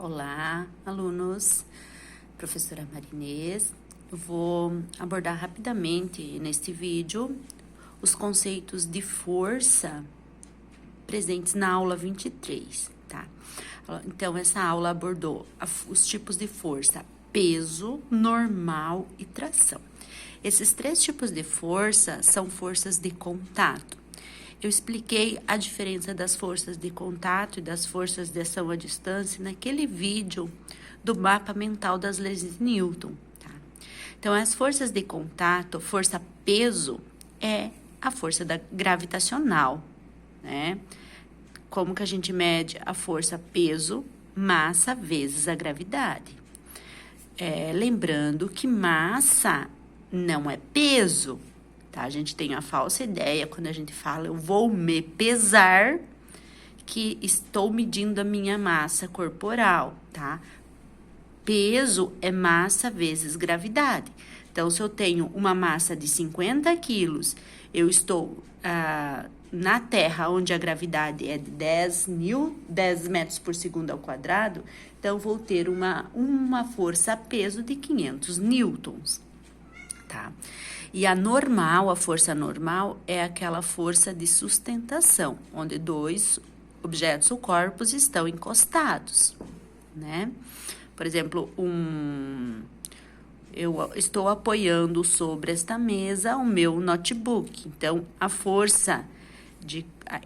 Olá, alunos, professora Marinês. Eu vou abordar rapidamente neste vídeo os conceitos de força presentes na aula 23, tá? Então, essa aula abordou os tipos de força: peso, normal e tração. Esses três tipos de força são forças de contato. Eu expliquei a diferença das forças de contato e das forças de ação à distância naquele vídeo do mapa mental das leis de Newton, tá? Então, as forças de contato, força peso, é a força gravitacional, né? Como que a gente mede a força peso? Massa vezes a gravidade. Lembrando que massa não é peso, tá? A gente tem a falsa ideia quando a gente fala eu vou me pesar, que estou medindo a minha massa corporal, tá? Peso é massa vezes gravidade. Então, se eu tenho uma massa de 50 quilos, eu estou na Terra, onde a gravidade é de 10 metros por segundo ao quadrado, então, eu vou ter uma força-peso de 500 newtons, tá? E a força normal, é aquela força de sustentação, onde dois objetos ou corpos estão encostados, né? Por exemplo, eu estou apoiando sobre esta mesa o meu notebook. Então, a força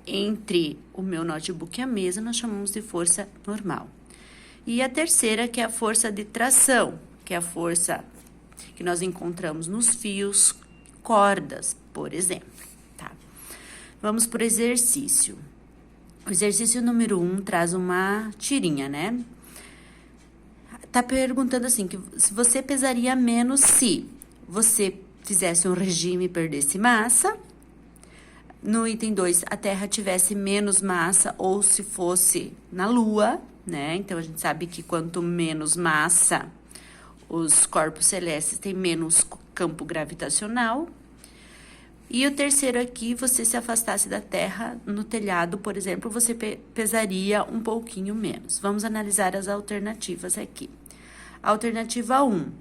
entre o meu notebook e a mesa, nós chamamos de força normal. E a terceira, que é a força de tração, que é a força que nós encontramos nos fios, cordas, por exemplo, tá? Vamos para o exercício. O exercício número 1 traz uma tirinha, né? Tá perguntando assim, que se você pesaria menos se você fizesse um regime e perdesse massa. No item 2, a Terra tivesse menos massa ou se fosse na Lua, né? Então, a gente sabe que quanto menos massa, os corpos celestes têm menos campo gravitacional. E o terceiro aqui, você se afastasse da Terra no telhado, por exemplo, você pesaria um pouquinho menos. Vamos analisar as alternativas aqui. Alternativa 1.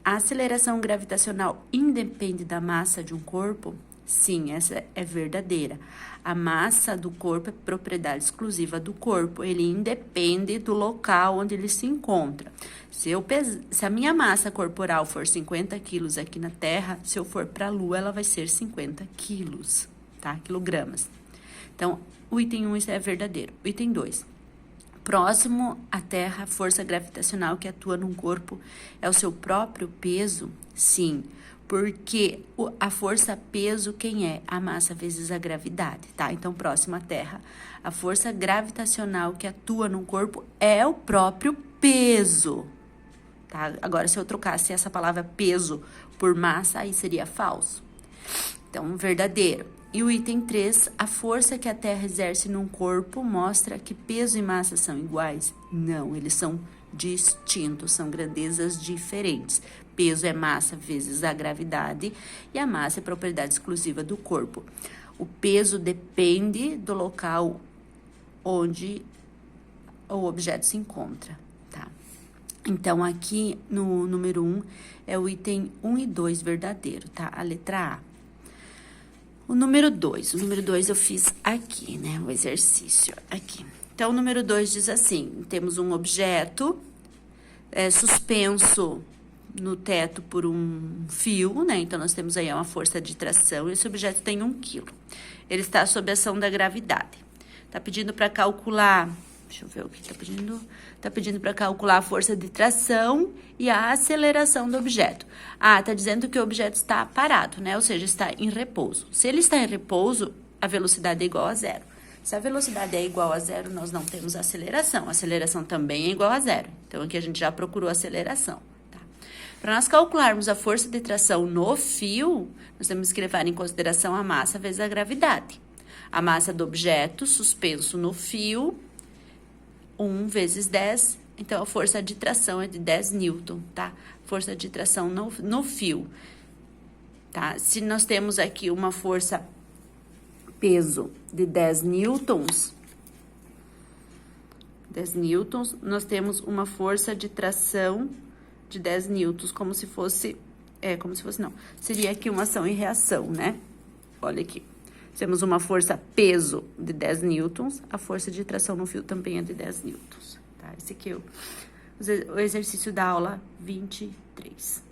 A aceleração gravitacional independe da massa de um corpo? Sim, essa é verdadeira. A massa do corpo é propriedade exclusiva do corpo. Ele independe do local onde ele se encontra. Se a minha massa corporal for 50 quilos aqui na Terra, se eu for para a Lua, ela vai ser 50 quilos, tá? Quilogramas. Então, o item 1 é verdadeiro. O item 2. Próximo à Terra, a força gravitacional que atua num corpo é o seu próprio peso? Sim, porque a força peso, quem é? A massa vezes a gravidade, tá? Então, próximo à Terra, a força gravitacional que atua num corpo é o próprio peso, tá? Agora, se eu trocasse essa palavra peso por massa, aí seria falso. Então, verdadeiro. E o item 3, a força que a Terra exerce num corpo mostra que peso e massa são iguais? Não, eles são distintos, são grandezas diferentes. Peso é massa vezes a gravidade e a massa é propriedade exclusiva do corpo. O peso depende do local onde o objeto se encontra, tá? Então, aqui no número 1 é o item 1 e 2 verdadeiro, tá? A letra A. O número 2 eu fiz aqui, né? O exercício aqui. Então, o número 2 diz assim: temos um objeto suspenso no teto por um fio, né? Então, nós temos aí uma força de tração e esse objeto tem 1 quilo. Ele está sob a ação da gravidade. Tá pedindo para calcular, deixa eu ver o que tá pedindo. Tá pedindo para calcular a força de tração e a aceleração do objeto. Tá dizendo que o objeto está parado, né? Ou seja, está em repouso. Se ele está em repouso, a velocidade é igual a zero. Se a velocidade é igual a zero, nós não temos aceleração. A aceleração também é igual a zero. Então, aqui a gente já procurou a aceleração, tá? Para nós calcularmos a força de tração no fio, nós temos que levar em consideração a massa vezes a gravidade. A massa do objeto suspenso no fio, 1 vezes 10, então a força de tração é de 10 newton, tá? Força de tração no fio, tá? Se nós temos aqui uma força peso de 10 newtons, 10 newtons, nós temos uma força de tração de 10 newtons, como se fosse não, seria aqui uma ação e reação, né? Olha aqui, temos uma força peso de 10 newtons, a força de tração no fio também é de 10 newtons, tá? Esse aqui é o exercício da aula 23.